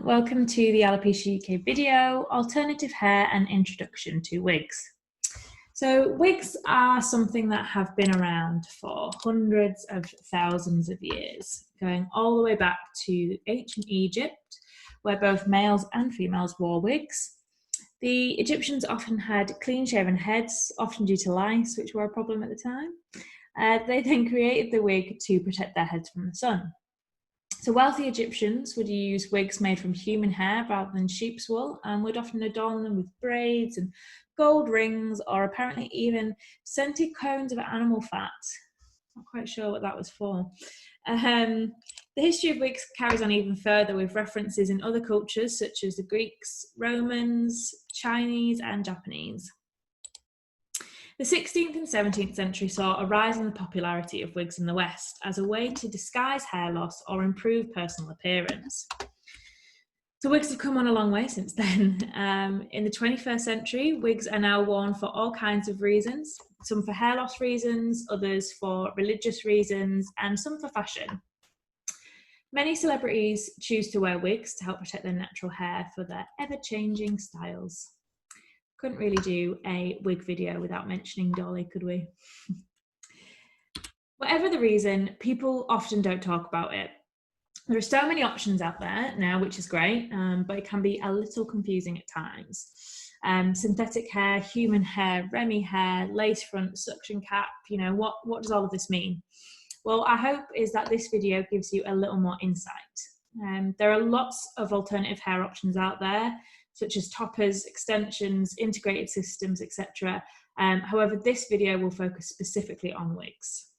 welcome to the Alopecia UK video, Alternative Hair and Introduction to Wigs. So wigs are something that have been around for hundreds of thousands of years, going all the way back to ancient Egypt, where both males and females wore wigs. The Egyptians often had clean-shaven heads, often due to lice, which were a problem at the time. They then created the wig to protect their heads from the sun. So wealthy Egyptians would use wigs made from human hair rather than sheep's wool, and would often adorn them with braids and gold rings, or apparently even scented cones of animal fat. Not quite sure what that was for. The history of wigs carries on even further, with references in other cultures such as the Greeks, Romans, Chinese and Japanese. The 16th and 17th century saw a rise in the popularity of wigs in the West as a way to disguise hair loss or improve personal appearance. So wigs have come on a long way since then. In the 21st century, wigs are now worn for all kinds of reasons, some for hair loss reasons, others for religious reasons, and some for fashion. Many celebrities choose to wear wigs to help protect their natural hair for their ever-changing styles. Couldn't really do a wig video without mentioning Dolly, could we? Whatever the reason, people often don't talk about it. There are so many options out there now, which is great, but it can be a little confusing at times. Synthetic hair, human hair, Remy hair, lace front, suction cap, what does all of this mean? Well, our hope is that this video gives you a little more insight. There are lots of alternative hair options out there, such as toppers, extensions, integrated systems, etc. However, this video will focus specifically on wigs.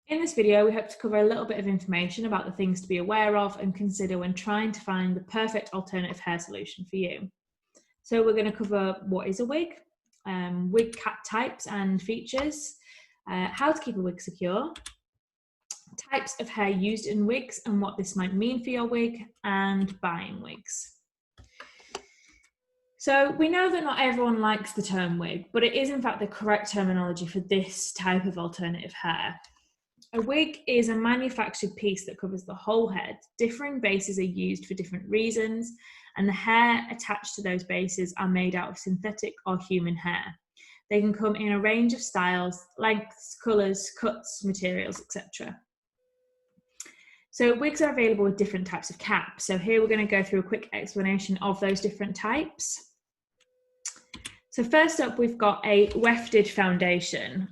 In this video, we hope to cover a little bit of information about the things to be aware of and consider when trying to find the perfect alternative hair solution for you. So we're going to cover what is a wig, wig cap types and features, how to keep a wig secure, types of hair used in wigs and what this might mean for your wig, and buying wigs. So we know that not everyone likes the term wig, but it is in fact the correct terminology for this type of alternative hair. A wig is a manufactured piece that covers the whole head. Differing bases are used for different reasons, and the hair attached to those bases are made out of synthetic or human hair. They can come in a range of styles, lengths, colours, cuts, materials, etc. So wigs are available with different types of caps. So here we're going to go through a quick explanation of those different types. So first up, we've got a wefted foundation.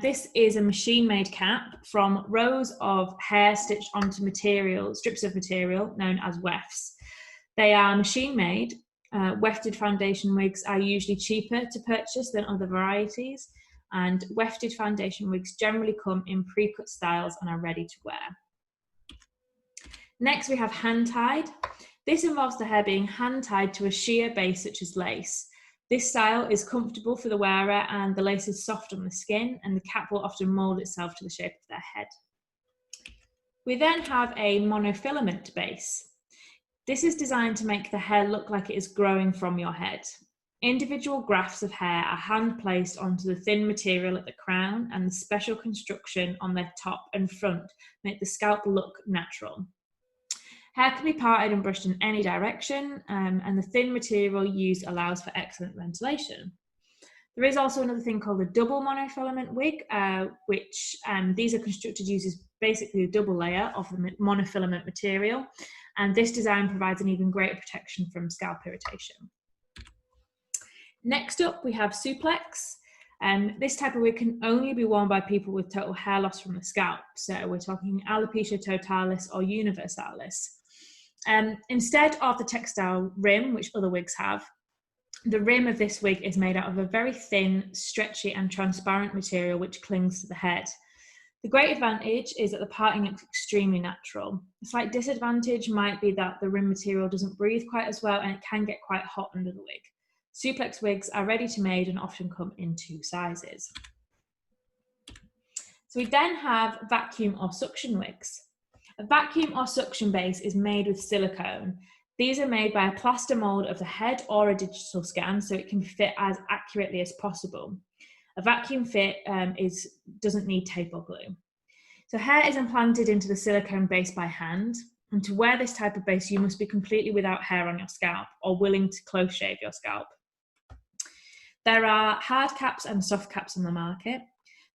This is a machine-made cap from rows of hair stitched onto strips of material known as wefts. They are machine-made. Wefted foundation wigs are usually cheaper to purchase than other varieties, and wefted foundation wigs generally come in pre-cut styles and are ready to wear. Next, we have hand-tied. This involves the hair being hand-tied to a sheer base such as lace. This style is comfortable for the wearer, and the lace is soft on the skin, and the cap will often mould itself to the shape of their head. We then have a monofilament base. This is designed to make the hair look like it is growing from your head. Individual grafts of hair are hand-placed onto the thin material at the crown, and the special construction on their top and front make the scalp look natural. Hair can be parted and brushed in any direction, and the thin material used allows for excellent ventilation. There is also another thing called a double monofilament wig, which these are constructed using basically a double layer of the monofilament material, and this design provides an even greater protection from scalp irritation. Next up, we have suplex. This type of wig can only be worn by people with total hair loss from the scalp, so we're talking alopecia totalis or universalis. Instead of the textile rim, which other wigs have, the rim of this wig is made out of a very thin, stretchy and transparent material which clings to the head. The great advantage is that the parting looks extremely natural. A slight disadvantage might be that the rim material doesn't breathe quite as well, and it can get quite hot under the wig. Suplex wigs are ready to made and often come in 2 sizes. So we then have vacuum or suction wigs. A vacuum or suction base is made with silicone. These are made by a plaster mold of the head or a digital scan, so it can fit as accurately as possible. A vacuum fit doesn't need tape or glue. So hair is implanted into the silicone base by hand. And to wear this type of base, you must be completely without hair on your scalp or willing to close shave your scalp. There are hard caps and soft caps on the market.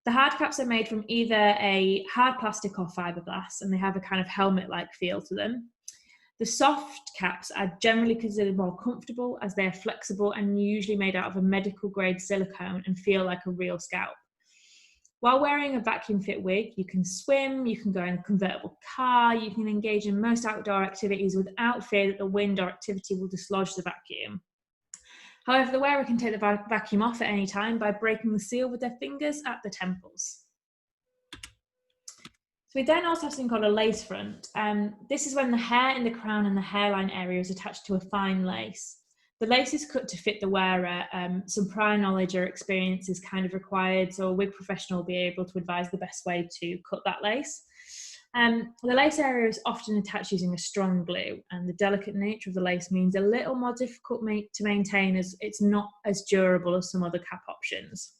The hard caps are made from either a hard plastic or fiberglass, and they have a kind of helmet-like feel to them. The soft caps are generally considered more comfortable as they are flexible and usually made out of a medical grade silicone and feel like a real scalp. While wearing a vacuum fit wig, you can swim, you can go in a convertible car, you can engage in most outdoor activities without fear that the wind or activity will dislodge the vacuum. However, the wearer can take the vacuum off at any time by breaking the seal with their fingers at the temples. So we then also have something called a lace front. This is when the hair in the crown and the hairline area is attached to a fine lace. The lace is cut to fit the wearer. Some prior knowledge or experience is kind of required, so a wig professional will be able to advise the best way to cut that lace. The lace area is often attached using a strong glue, and the delicate nature of the lace means a little more difficult to maintain, as it's not as durable as some other cap options.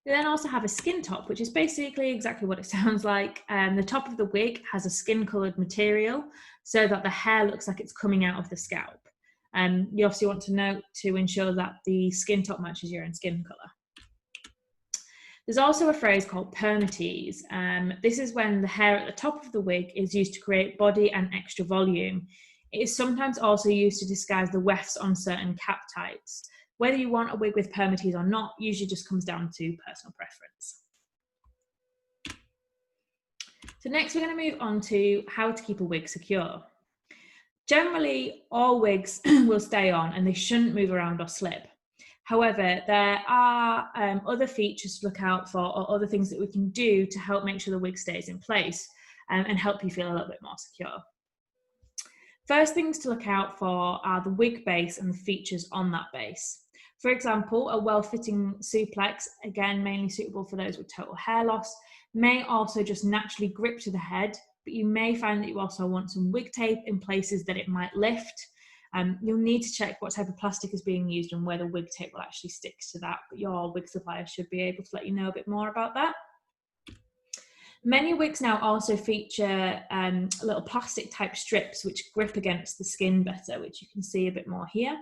We then also have a skin top, which is basically exactly what it sounds like. The top of the wig has a skin-coloured material so that the hair looks like it's coming out of the scalp. You obviously want to note to ensure that the skin top matches your own skin colour. There's also a phrase called permatease. This is when the hair at the top of the wig is used to create body and extra volume. It is sometimes also used to disguise the wefts on certain cap types. Whether you want a wig with permatease or not usually just comes down to personal preference. So next we're going to move on to how to keep a wig secure. Generally, all wigs will stay on and they shouldn't move around or slip. However, there are other features to look out for or other things that we can do to help make sure the wig stays in place and help you feel a little bit more secure. First things to look out for are the wig base and the features on that base. For example, a well-fitting suplex, again mainly suitable for those with total hair loss, may also just naturally grip to the head, but you may find that you also want some wig tape in places that it might lift. You'll need to check what type of plastic is being used and whether wig tape will actually stick to that, but your wig supplier should be able to let you know a bit more about that. Many wigs now also feature little plastic type strips which grip against the skin better, which you can see a bit more here.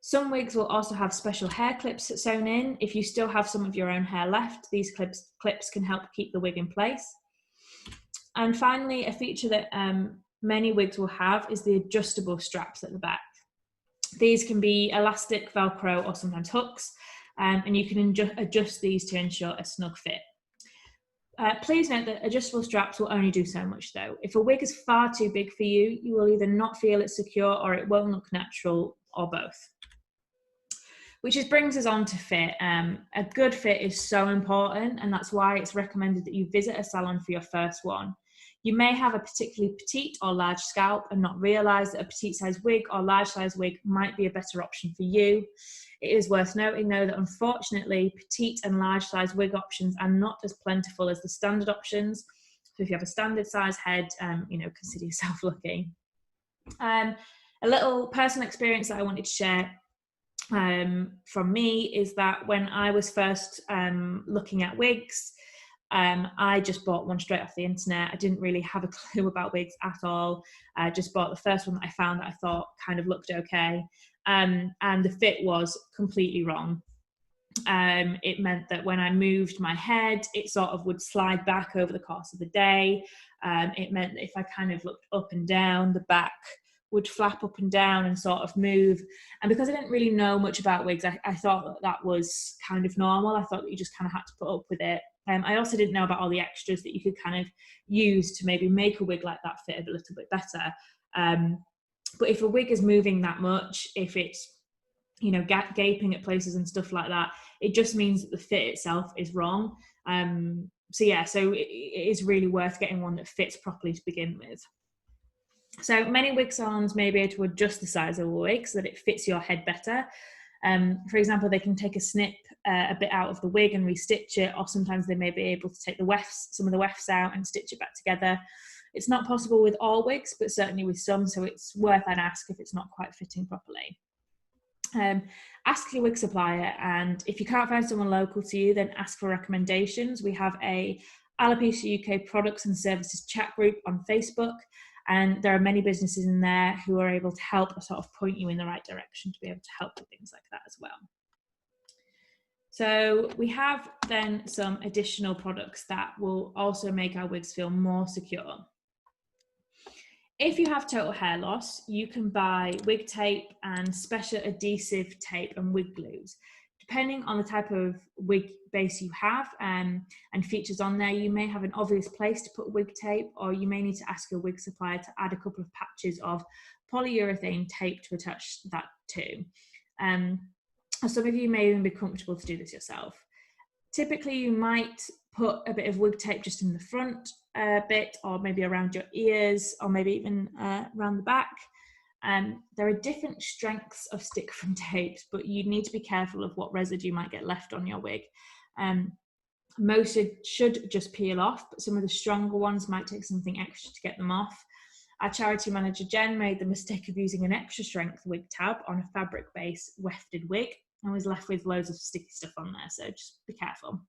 Some wigs will also have special hair clips sewn in. If you still have some of your own hair left, these clips can help keep the wig in place. And finally, a feature that many wigs will have is the adjustable straps at the back. These can be elastic, Velcro, or sometimes hooks, and you can adjust these to ensure a snug fit. Please note that adjustable straps will only do so much though. If a wig is far too big for you, you will either not feel it secure or it won't look natural, or both. Which brings us on to fit. A good fit is so important, and that's why it's recommended that you visit a salon for your first one. You may have a particularly petite or large scalp and not realise that a petite size wig or large size wig might be a better option for you. It is worth noting though that unfortunately petite and large size wig options are not as plentiful as the standard options. So if you have a standard size head, consider yourself lucky. A little personal experience that I wanted to share from me is that when I was first looking at wigs, I just bought one straight off the internet. I didn't really have a clue about wigs at all. I just bought the first one that I found that I thought kind of looked okay. And the fit was completely wrong. It meant that when I moved my head, it sort of would slide back over the course of the day. It meant that if I kind of looked up and down, the back would flap up and down and sort of move. And because I didn't really know much about wigs, I thought that was kind of normal. I thought that you just kind of had to put up with it. I also didn't know about all the extras that you could kind of use to maybe make a wig like that fit a little bit better. But if a wig is moving that much, if it's, gaping at places and stuff like that, it just means that the fit itself is wrong. So it is really worth getting one that fits properly to begin with. So many wig salons may be able to adjust the size of a wig so that it fits your head better. For example, they can take a snip a bit out of the wig and restitch it, or sometimes they may be able to take some of the wefts out and stitch it back together. It's not possible with all wigs, but certainly with some, so it's worth an ask if it's not quite fitting properly. Ask your wig supplier, and if you can't find someone local to you, then ask for recommendations. We have a Alopecia UK products and services chat group on Facebook, and there are many businesses in there who are able to help or sort of point you in the right direction to be able to help with things like that as well. So we have then some additional products that will also make our wigs feel more secure. If you have total hair loss, you can buy wig tape and special adhesive tape and wig glues. Depending on the type of wig base you have and features on there, you may have an obvious place to put wig tape, or you may need to ask your wig supplier to add a couple of patches of polyurethane tape to attach that to. Some of you may even be comfortable to do this yourself. Typically, you might put a bit of wig tape just in the front bit, or maybe around your ears, or maybe even around the back. There are different strengths of stick from tapes, but you need to be careful of what residue might get left on your wig. Most should just peel off, but some of the stronger ones might take something extra to get them off. Our charity manager Jen made the mistake of using an extra strength wig tab on a fabric base wefted wig and was left with loads of sticky stuff on there, so just be careful.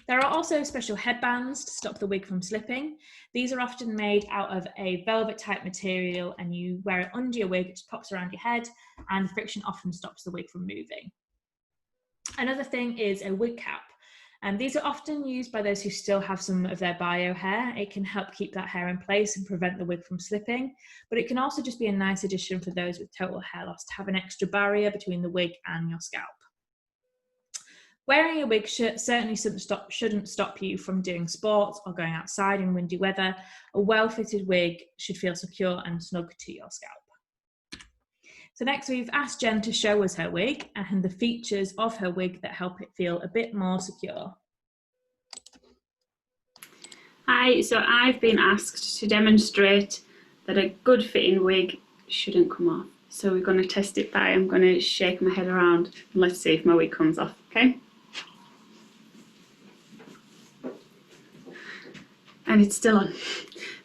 There are also special headbands to stop the wig from slipping. These are often made out of a velvet type material, and you wear it under your wig, it just pops around your head, and the friction often stops the wig from moving. Another thing is a wig cap. These are often used by those who still have some of their bio hair. It can help keep that hair in place and prevent the wig from slipping, but it can also just be a nice addition for those with total hair loss to have an extra barrier between the wig and your scalp. Wearing a wig certainly shouldn't stop you from doing sports or going outside in windy weather. A well-fitted wig should feel secure and snug to your scalp. So next we've asked Jen to show us her wig and the features of her wig that help it feel a bit more secure. Hi, so I've been asked to demonstrate that a good fitting wig shouldn't come off. So we're going to test it by, I'm going to shake my head around and let's see if my wig comes off, okay? And it's still on.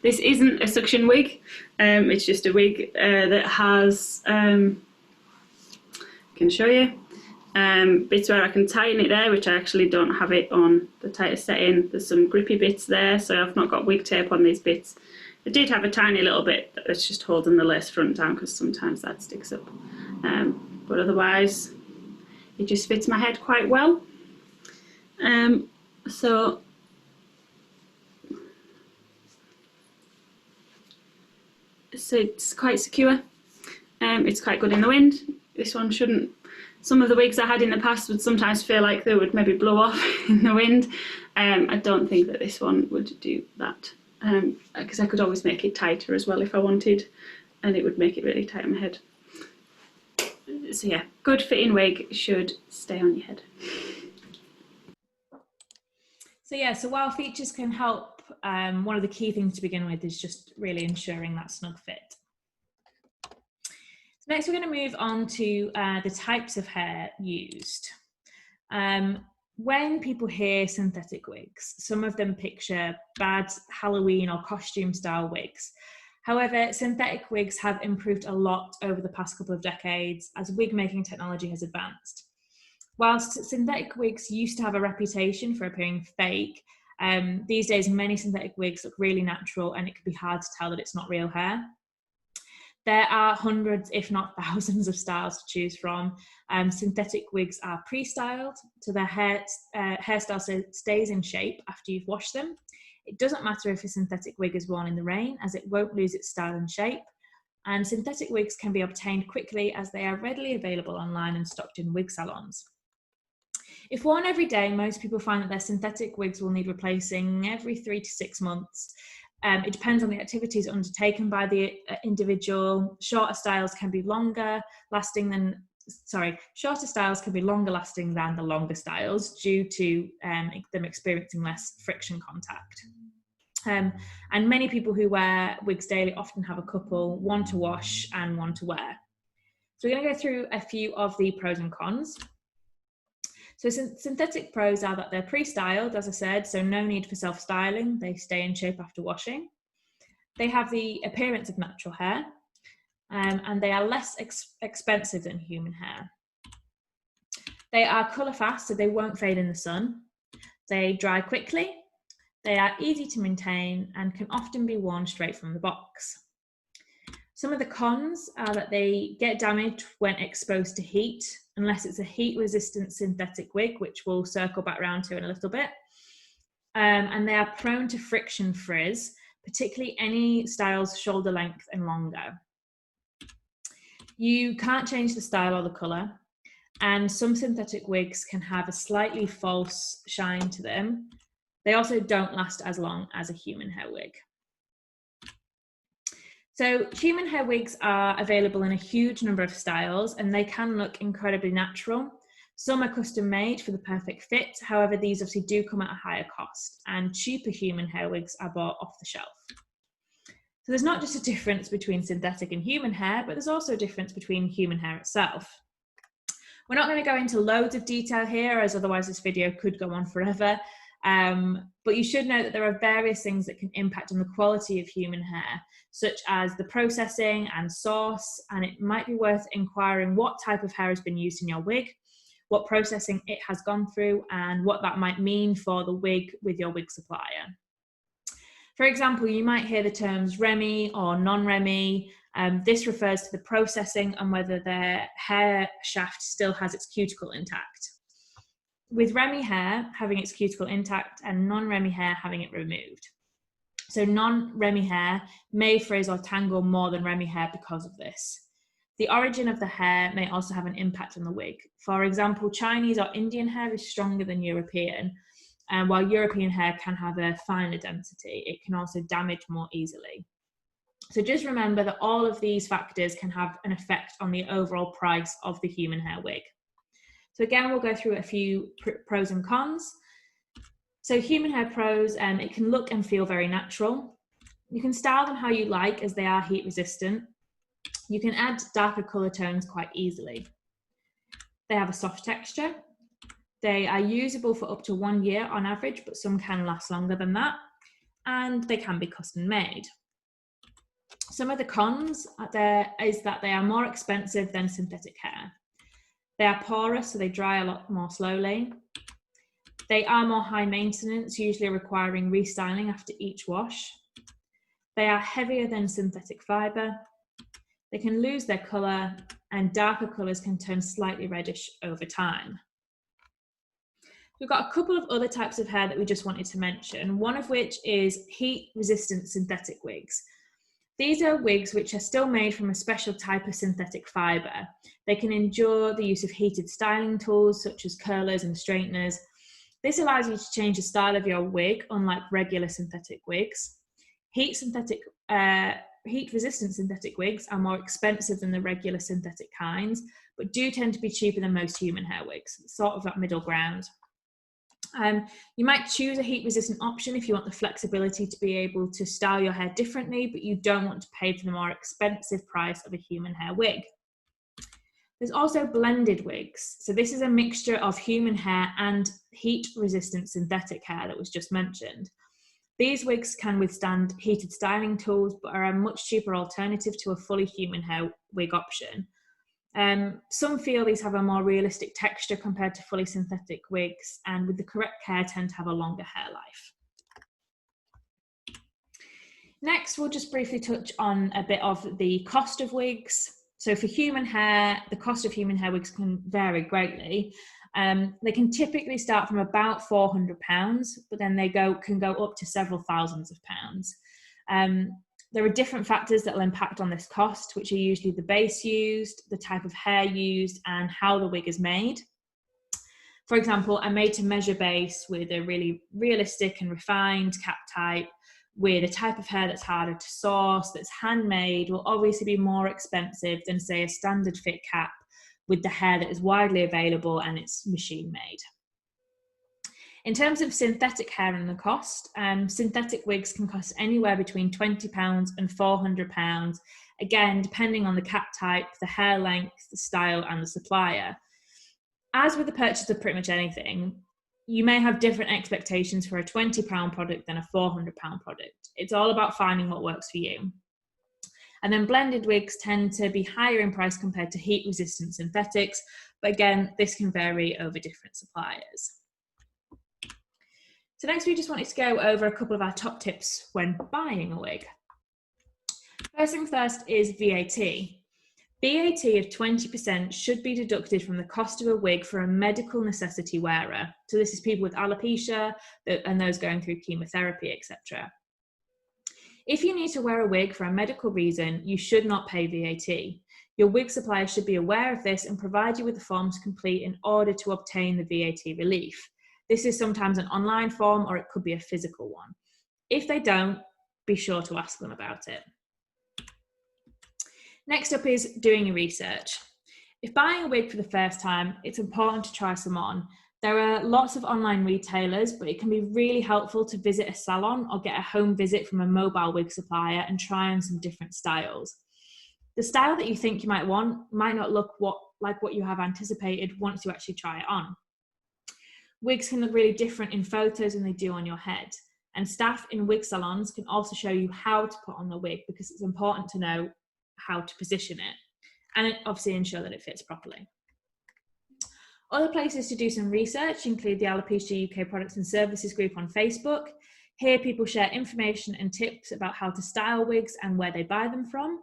This isn't a suction wig, it's just a wig that has, I can show you, bits where I can tighten it there, which I actually don't have it on the tightest setting. There's some grippy bits there, so I've not got wig tape on these bits. I did have a tiny little bit that's just holding the lace front down because sometimes that sticks up. But otherwise, it just fits my head quite well. So it's quite secure. It's quite good in the wind. This one shouldn't. Some of the wigs I had in the past would sometimes feel like they would maybe blow off in the wind. I don't think that this one would do that, because I could always make it tighter as well if I wanted, and it would make it really tight on my head. So yeah, good fitting wig should stay on your head. So while features can help, one of the key things to begin with is just really ensuring that snug fit. So next we're going to move on to the types of hair used. When people hear synthetic wigs, some of them picture bad Halloween or costume style wigs. However, synthetic wigs have improved a lot over the past couple of decades as wig making technology has advanced. Whilst synthetic wigs used to have a reputation for appearing fake, these days many synthetic wigs look really natural and it can be hard to tell that it's not real hair. There are hundreds, if not thousands, of styles to choose from. Synthetic wigs are pre-styled, so their hairstyle stays in shape after you've washed them. It doesn't matter if a synthetic wig is worn in the rain, as it won't lose its style and shape. And synthetic wigs can be obtained quickly as they are readily available online and stocked in wig salons. If worn every day, most people find that their synthetic wigs will need replacing every 3 to 6 months. It depends on the activities undertaken by the individual. Shorter styles can be longer lasting than the longer styles due to them experiencing less friction contact. And many people who wear wigs daily often have a couple, one to wash and one to wear. So we're going to go through a few of the pros and cons. So synthetic pros are that they're pre-styled, as I said, so no need for self-styling. They stay in shape after washing. They have the appearance of natural hair, and they are less expensive than human hair. They are colour fast, so they won't fade in the sun. They dry quickly, They are easy to maintain and can often be worn straight from the box. Some of the cons are that they get damaged when exposed to heat, unless it's a heat-resistant synthetic wig, which we'll circle back around to in a little bit. And they are prone to friction frizz, particularly any styles shoulder length and longer. You can't change the style or the colour, and some synthetic wigs can have a slightly false shine to them. They also don't last as long as a human hair wig. So human hair wigs are available in a huge number of styles, and they can look incredibly natural. Some are custom made for the perfect fit. However, these obviously do come at a higher cost, and cheaper human hair wigs are bought off the shelf. So there's not just a difference between synthetic and human hair, but there's also a difference between human hair itself. We're not going to go into loads of detail here, as otherwise this video could go on forever. But you should know that there are various things that can impact on the quality of human hair, such as the processing and source, and it might be worth inquiring what type of hair has been used in your wig, what processing it has gone through, and what that might mean for the wig with your wig supplier. For example, you might hear the terms REMI or non-REMI. This refers to the processing and whether their hair shaft still has its cuticle intact. With REMI hair having its cuticle intact and non-REMI hair having it removed. So non-REMI hair may frizz or tangle more than REMI hair because of this. The origin of the hair may also have an impact on the wig. For example, Chinese or Indian hair is stronger than European, and while European hair can have a finer density, it can also damage more easily. So just remember that all of these factors can have an effect on the overall price of the human hair wig. So again, we'll go through a few pros and cons. So human hair pros, it can look and feel very natural. You can style them how you like, as they are heat resistant. You can add darker colour tones quite easily. They have a soft texture. They are usable for up to 1 year on average, but some can last longer than that. And they can be custom made. Some of the cons there is that they are more expensive than synthetic hair. They are porous, so they dry a lot more slowly. They are more high maintenance, usually requiring restyling after each wash. They are heavier than synthetic fibre. They can lose their colour, and darker colours can turn slightly reddish over time. We've got a couple of other types of hair that we just wanted to mention, one of which is heat-resistant synthetic wigs. These are wigs which are still made from a special type of synthetic fibre. They can endure the use of heated styling tools such as curlers and straighteners. This allows you to change the style of your wig, unlike regular synthetic wigs. Heat-resistant synthetic wigs are more expensive than the regular synthetic kinds, but do tend to be cheaper than most human hair wigs, sort of that middle ground. You might choose a heat-resistant option if you want the flexibility to be able to style your hair differently, but you don't want to pay for the more expensive price of a human hair wig. There's also blended wigs. So this is a mixture of human hair and heat-resistant synthetic hair that was just mentioned. These wigs can withstand heated styling tools, but are a much cheaper alternative to a fully human hair wig option. Some feel these have a more realistic texture compared to fully synthetic wigs, and with the correct care tend to have a longer hair life. Next, we'll just briefly touch on a bit of the cost of wigs. So for human hair, the cost of human hair wigs can vary greatly. They can typically start from about £400, but then they can go up to several thousands of pounds. There are different factors that will impact on this cost, which are usually the base used, the type of hair used, and how the wig is made. For example, a made-to-measure base with a really realistic and refined cap type, with a type of hair that's harder to source, that's handmade, will obviously be more expensive than, say, a standard fit cap with the hair that is widely available and it's machine made. In terms of synthetic hair and the cost, synthetic wigs can cost anywhere between £20 and £400, again, depending on the cap type, the hair length, the style, and the supplier. As with the purchase of pretty much anything, you may have different expectations for a £20 product than a £400 product. It's all about finding what works for you. And then blended wigs tend to be higher in price compared to heat-resistant synthetics, but again, this can vary over different suppliers. So next we just wanted to go over a couple of our top tips when buying a wig. First things first is VAT. VAT of 20% should be deducted from the cost of a wig for a medical necessity wearer. So this is people with alopecia and those going through chemotherapy, etc. If you need to wear a wig for a medical reason, you should not pay VAT. Your wig supplier should be aware of this and provide you with the form to complete in order to obtain the VAT relief. This is sometimes an online form or it could be a physical one. If they don't, be sure to ask them about it. Next up is doing your research. If buying a wig for the first time, it's important to try some on. There are lots of online retailers, but it can be really helpful to visit a salon or get a home visit from a mobile wig supplier and try on some different styles. The style that you think you might want might not look like what you have anticipated once you actually try it on. Wigs can look really different in photos than they do on your head. And staff in wig salons can also show you how to put on the wig because it's important to know how to position it and obviously ensure that it fits properly. Other places to do some research include the Alopecia UK Products and Services group on Facebook. Here people share information and tips about how to style wigs and where they buy them from.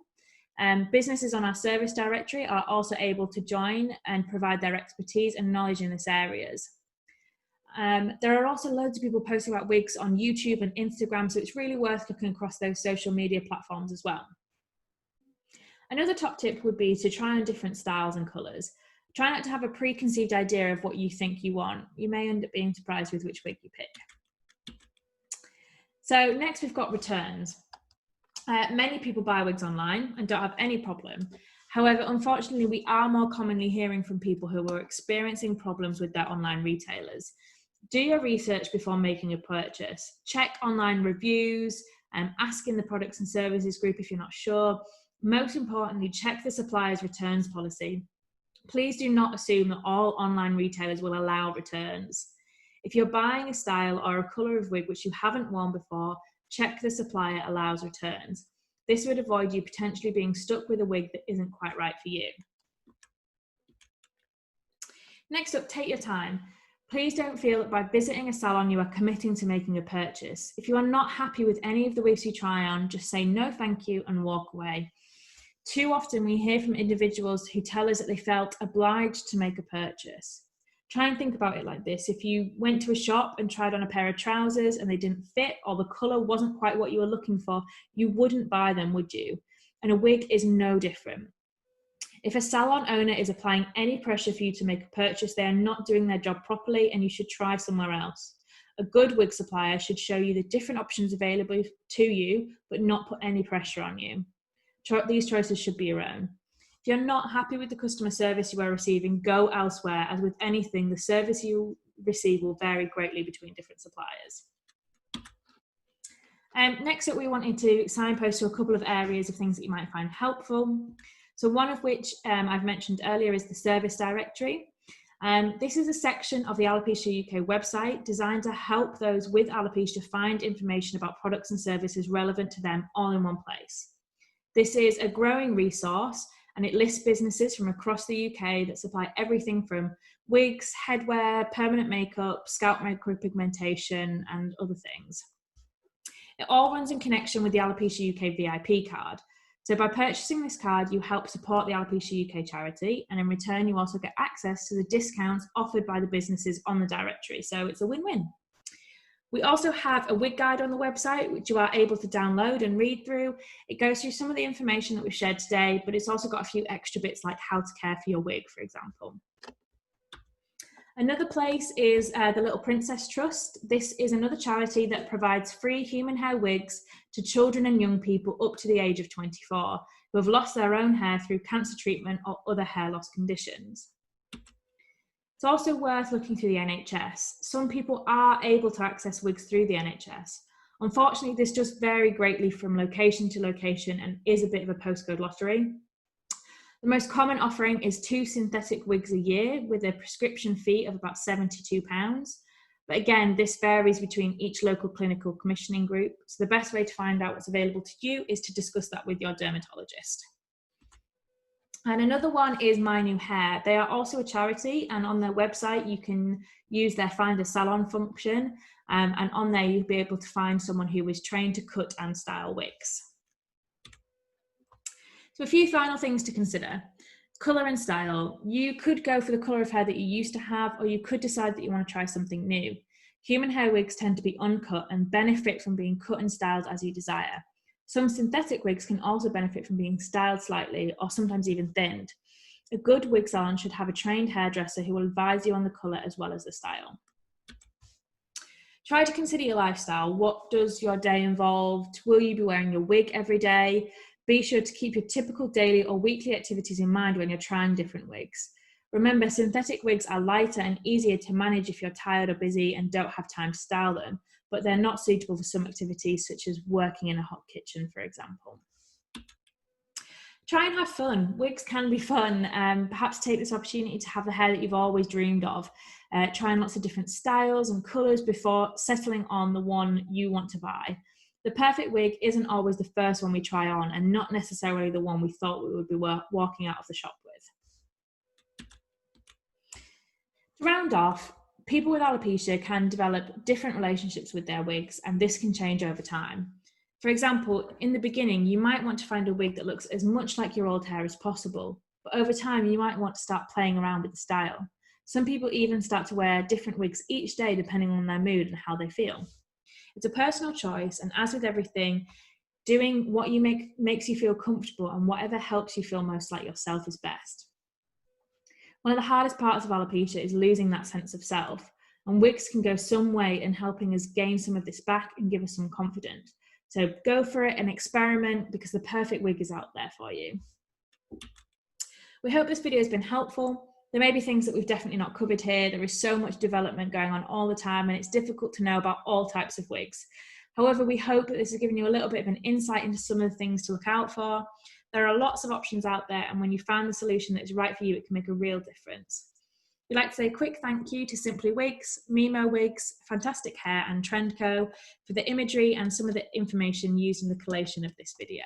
Businesses on our service directory are also able to join and provide their expertise and knowledge in this areas. There are also loads of people posting about wigs on YouTube and Instagram, so it's really worth looking across those social media platforms as well. Another top tip would be to try on different styles and colours. Try not to have a preconceived idea of what you think you want. You may end up being surprised with which wig you pick. So next we've got returns. Many people buy wigs online and don't have any problem. However, unfortunately, we are more commonly hearing from people who are experiencing problems with their online retailers. Do your research before making a purchase. Check online reviews and ask in the products and services group if you're not sure. Most importantly, check the supplier's returns policy. Please do not assume that all online retailers will allow returns. If you're buying a style or a colour of wig which you haven't worn before, check the supplier allows returns. This would avoid you potentially being stuck with a wig that isn't quite right for you. Next up, take your time. Please don't feel that by visiting a salon you are committing to making a purchase. If you are not happy with any of the wigs you try on, just say no thank you and walk away. Too often we hear from individuals who tell us that they felt obliged to make a purchase. Try and think about it like this. If you went to a shop and tried on a pair of trousers and they didn't fit or the colour wasn't quite what you were looking for, you wouldn't buy them, would you? And a wig is no different. If a salon owner is applying any pressure for you to make a purchase, they are not doing their job properly and you should try somewhere else. A good wig supplier should show you the different options available to you, but not put any pressure on you. These choices should be your own. If you're not happy with the customer service you are receiving, go elsewhere. As with anything, the service you receive will vary greatly between different suppliers. Next up, we wanted to signpost to a couple of areas of things that you might find helpful. So one of which I've mentioned earlier is the service directory. This is a section of the Alopecia UK website designed to help those with alopecia find information about products and services relevant to them all in one place. This is a growing resource and it lists businesses from across the UK that supply everything from wigs, headwear, permanent makeup, scalp micropigmentation and other things. It all runs in connection with the Alopecia UK VIP card. So by purchasing this card, you help support the Alopecia UK charity, and in return, you also get access to the discounts offered by the businesses on the directory. So it's a win-win. We also have a wig guide on the website, which you are able to download and read through. It goes through some of the information that we've shared today, but it's also got a few extra bits like how to care for your wig, for example. Another place is the Little Princess Trust. This is another charity that provides free human hair wigs to children and young people up to the age of 24 who have lost their own hair through cancer treatment or other hair loss conditions. It's also worth looking through the NHS. Some people are able to access wigs through the NHS. Unfortunately, this does vary greatly from location to location and is a bit of a postcode lottery. The most common offering is 2 synthetic wigs a year with a prescription fee of about £72. But again, this varies between each local clinical commissioning group. So the best way to find out what's available to you is to discuss that with your dermatologist. And another one is My New Hair. They are also a charity, and on their website you can use their Find a Salon function, and on there you'll be able to find someone who is trained to cut and style wigs. So a few final things to consider. Colour and style. You could go for the colour of hair that you used to have, or you could decide that you want to try something new. Human hair wigs tend to be uncut and benefit from being cut and styled as you desire. Some synthetic wigs can also benefit from being styled slightly or sometimes even thinned. A good wig salon should have a trained hairdresser who will advise you on the colour as well as the style. Try to consider your lifestyle. What does your day involve? Will you be wearing your wig every day? Be sure to keep your typical daily or weekly activities in mind when you're trying different wigs. Remember, synthetic wigs are lighter and easier to manage if you're tired or busy and don't have time to style them, but they're not suitable for some activities such as working in a hot kitchen, for example. Try and have fun. Wigs can be fun. Perhaps take this opportunity to have the hair that you've always dreamed of. Trying lots of different styles and colours before settling on the one you want to buy. The perfect wig isn't always the first one we try on, and not necessarily the one we thought we would be walking out of the shop with. To round off, people with alopecia can develop different relationships with their wigs, and this can change over time. For example, in the beginning, you might want to find a wig that looks as much like your old hair as possible, but over time, you might want to start playing around with the style. Some people even start to wear different wigs each day depending on their mood and how they feel. It's a personal choice, and as with everything, doing what makes you feel comfortable and whatever helps you feel most like yourself is best. One of the hardest parts of alopecia is losing that sense of self, and wigs can go some way in helping us gain some of this back and give us some confidence. So go for it and experiment, because the perfect wig is out there for you. We hope this video has been helpful. There may be things that we've definitely not covered here. There is so much development going on all the time, and it's difficult to know about all types of wigs. However, we hope that this has given you a little bit of an insight into some of the things to look out for. There are lots of options out there, and when you find the solution that is right for you, it can make a real difference. We'd like to say a quick thank you to Simply Wigs, Mimo Wigs, Fantastic Hair and Trendco for the imagery and some of the information used in the collation of this video.